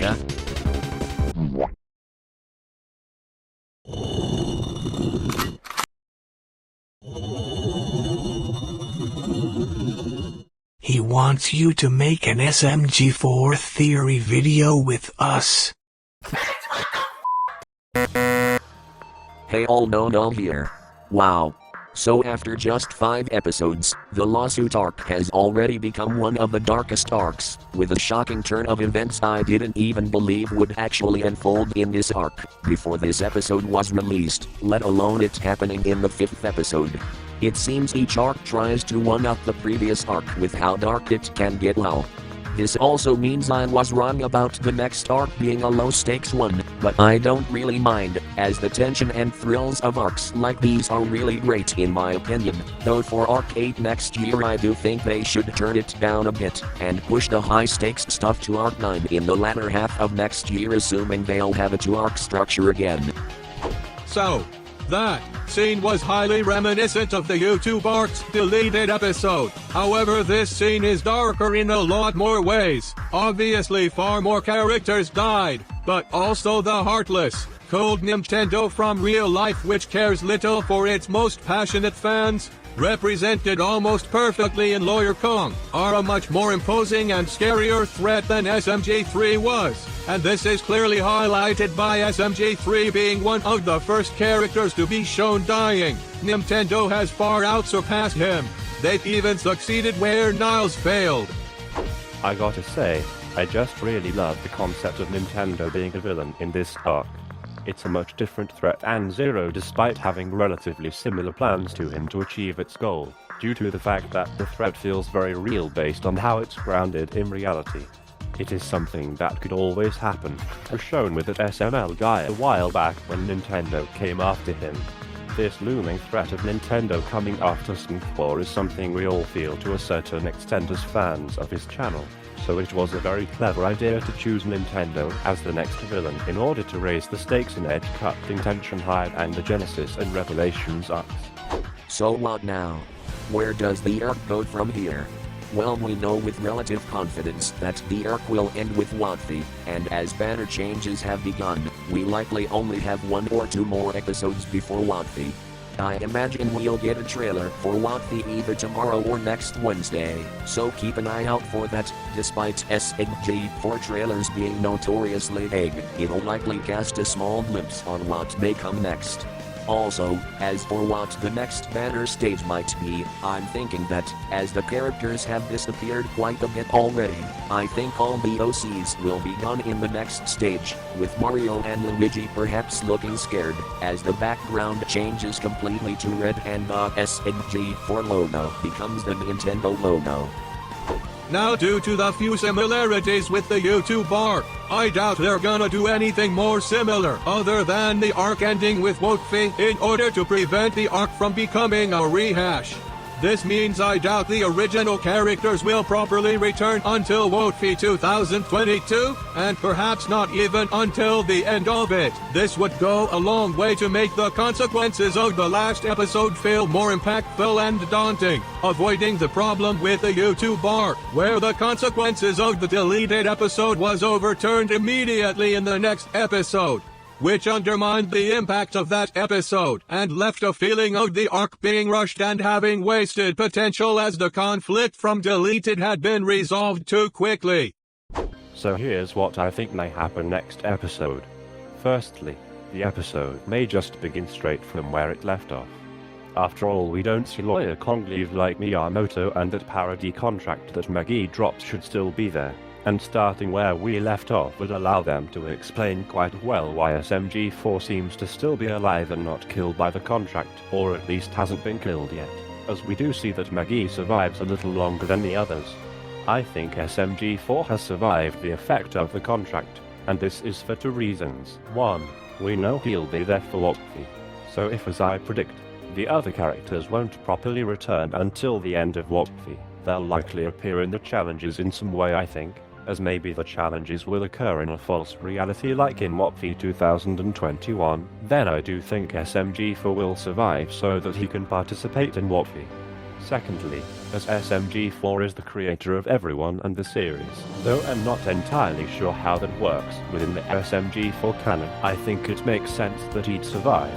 Yeah? He wants you to make an SMG4 theory video with us. Hey all, Null here. Wow. So after just 5 episodes, the lawsuit arc has already become one of the darkest arcs, with a shocking turn of events I didn't even believe would actually unfold in this arc before this episode was released, let alone it happening in the 5th episode. It seems each arc tries to one-up the previous arc with how dark it can get. Wow. This also means I was wrong about the next arc being a low-stakes one, but I don't really mind, as the tension and thrills of arcs like these are really great in my opinion, though for arc 8 next year I do think they should turn it down a bit, and push the high-stakes stuff to arc 9 in the latter half of next year, assuming they'll have a 2-arc structure again. So, that scene was highly reminiscent of the YouTube arc's deleted episode. However, this scene is darker in a lot more ways. Obviously far more characters died, but also the heartless, cold Nintendo from real life which cares little for its most passionate fans, represented almost perfectly in Lawyer Kong, are a much more imposing and scarier threat than SMG3 was, and this is clearly highlighted by SMG3 being one of the first characters to be shown dying. Nintendo has far outsurpassed him. They've even succeeded where Niles failed. I gotta say, I just really love the concept of Nintendo being a villain in this arc. It's a much different threat, and Zero, despite having relatively similar plans to him to achieve its goal, due to the fact that the threat feels very real based on how it's grounded in reality. It is something that could always happen, as shown with that SML guy a while back when Nintendo came after him. This looming threat of Nintendo coming after SMG4 is something we all feel to a certain extent as fans of his channel. So it was a very clever idea to choose Nintendo as the next villain in order to raise the stakes in Edge Cup, Intention Hive and the Genesis and Revelations arcs. So what now? Where does the arc go from here? Well, we know with relative confidence that the arc will end with Watfi, and as banner changes have begun, we likely only have 1 or 2 more episodes before Watfi. I imagine we'll get a trailer for Watfi either tomorrow or next Wednesday, so keep an eye out for that. Despite SMG4 trailers being notoriously vague, it'll likely cast a small glimpse on what may come next. Also, as for what the next banner stage might be, I'm thinking that, as the characters have disappeared quite a bit already, I think all the OCs will be gone in the next stage, with Mario and Luigi perhaps looking scared, as the background changes completely to red and the SMG4 logo becomes the Nintendo logo. Now, due to the few similarities with the YouTube arc, I doubt they're gonna do anything more similar other than the arc ending with Watfi in order to prevent the arc from becoming a rehash. This means I doubt the original characters will properly return until Watfi 2022, and perhaps not even until the end of it. This would go a long way to make the consequences of the last episode feel more impactful and daunting, avoiding the problem with the YouTube arc, where the consequences of the deleted episode was overturned immediately in the next episode, which undermined the impact of that episode and left a feeling of the arc being rushed and having wasted potential as the conflict from deleted had been resolved too quickly. So here's what I think may happen next episode. Firstly, the episode may just begin straight from where it left off. After all, we don't see Lawyer Kong leave like Miyamoto, and that parody contract that Magi dropped should still be there. And starting where we left off would allow them to explain quite well why SMG4 seems to still be alive and not killed by the contract, or at least hasn't been killed yet, as we do see that Magi survives a little longer than the others. I think SMG4 has survived the effect of the contract, and this is for 2 reasons. 1, we know he'll be there for Watfi, so if, as I predict, the other characters won't properly return until the end of Watfi, they'll likely appear in the challenges in some way, I think, as maybe the challenges will occur in a false reality like in Watfi 2021, then I do think SMG4 will survive so that he can participate in Watfi. Secondly, as SMG4 is the creator of everyone and the series, though I'm not entirely sure how that works within the SMG4 canon, I think it makes sense that he'd survive.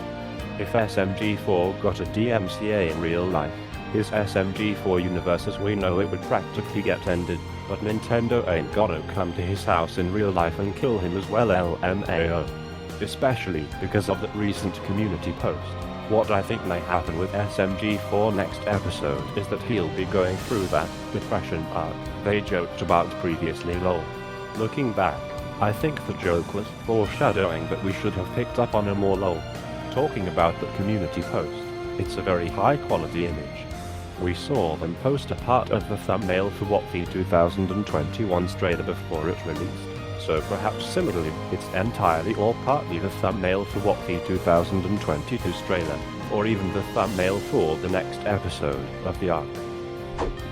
If SMG4 got a DMCA in real life, his SMG4 universe as we know it would practically get ended, but Nintendo ain't gonna come to his house in real life and kill him as well, LMAO. Especially because of that recent community post. What I think may happen with SMG4 next episode is that he'll be going through that depression arc they joked about previously, lol. Looking back, I think the joke was foreshadowing that we should have picked up on a more lol. Talking about the community post, it's a very high quality image. We saw them post a part of the thumbnail for WotF 2021 trailer before it released. So perhaps similarly, it's entirely or partly the thumbnail for WotF 2022's trailer, or even the thumbnail for the next episode of the arc.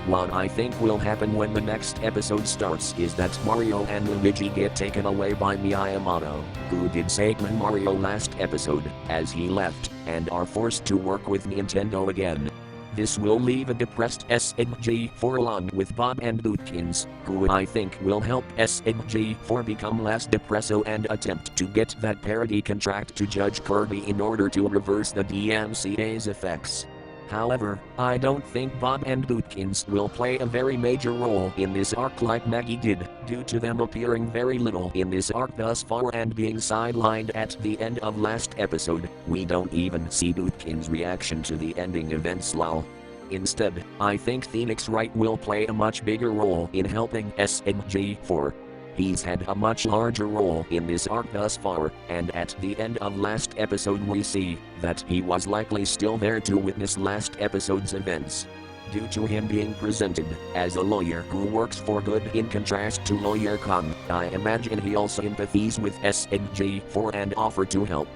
What I think will happen when the next episode starts is that Mario and Luigi get taken away by Miyamoto, who did Eggman Mario last episode, as he left, and are forced to work with Nintendo again. This will leave a depressed SMG4 along with Bob and Bootkins, who I think will help SMG4 become less depresso and attempt to get that parody contract to Judge Kirby in order to reverse the DMCA's effects. However, I don't think Bob and Bootkins will play a very major role in this arc like Maggie did, due to them appearing very little in this arc thus far and being sidelined at the end of last episode. We don't even see Bootkins' reaction to the ending events, lol. Instead, I think Phoenix Wright will play a much bigger role in helping SMG4. He's had a much larger role in this arc thus far, and at the end of last episode we see that he was likely still there to witness last episode's events. Due to him being presented as a lawyer who works for good in contrast to Lawyer Kong, I imagine he also empathies with SMG4 and offer to help.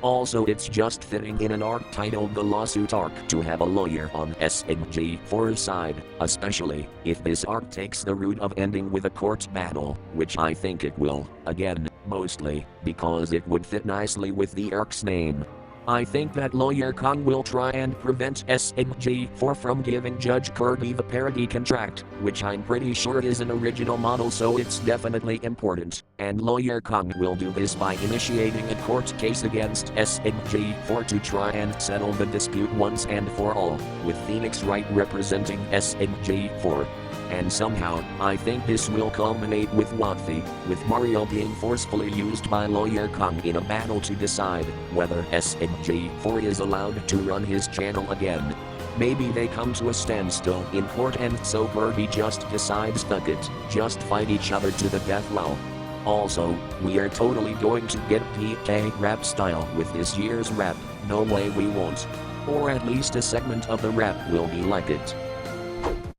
Also, it's just fitting in an arc titled The Lawsuit Arc to have a lawyer on SMG4's side, especially if this arc takes the route of ending with a court battle, which I think it will, again, mostly because it would fit nicely with the arc's name. I think that Lawyer Kong will try and prevent SMG4 from giving Judge Kirby the parody contract, which I'm pretty sure is an original model, so it's definitely important, and Lawyer Kong will do this by initiating a court case against SMG4 to try and settle the dispute once and for all, with Phoenix Wright representing SMG4. And somehow, I think this will culminate with WotF, with Mario being forcefully used by Lawyer Kong in a battle to decide whether SMG4 is allowed to run his channel again. Maybe they come to a standstill in court and so Kirby just decides fuck it, just fight each other to the death, lol. Also, we are totally going to get PK rap style with this year's rap, no way we won't. Or at least a segment of the rap will be like it.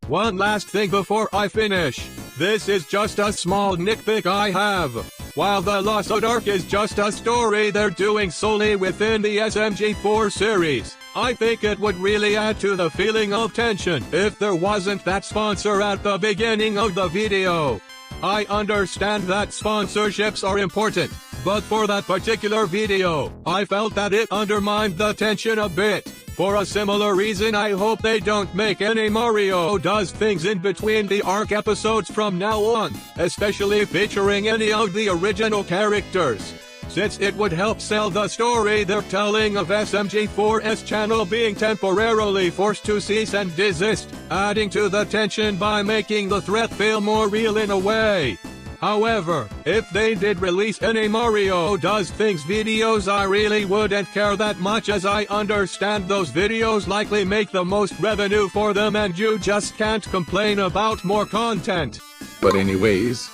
One last thing before I finish. This is just a small nitpick I have. While the LAWSUIT ARC is just a story they're doing solely within the SMG4 series, I think it would really add to the feeling of tension if there wasn't that sponsor at the beginning of the video. I understand that sponsorships are important, but for that particular video, I felt that it undermined the tension a bit. For a similar reason, I hope they don't make any Mario Does things in between the arc episodes from now on, especially featuring any of the original characters, since it would help sell the story they're telling of SMG4's channel being temporarily forced to cease and desist, adding to the tension by making the threat feel more real in a way. However, if they did release any Mario Does Things videos, I really wouldn't care that much, as I understand those videos likely make the most revenue for them and you just can't complain about more content. But anyways,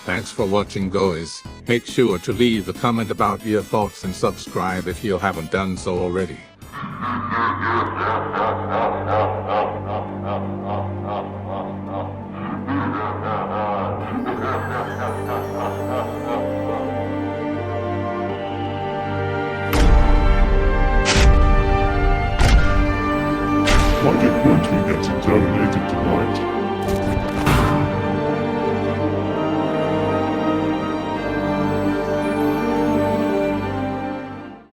thanks for watching, guys. Make sure to leave a comment about your thoughts and subscribe if you haven't done so already. Why did we get terminated tonight?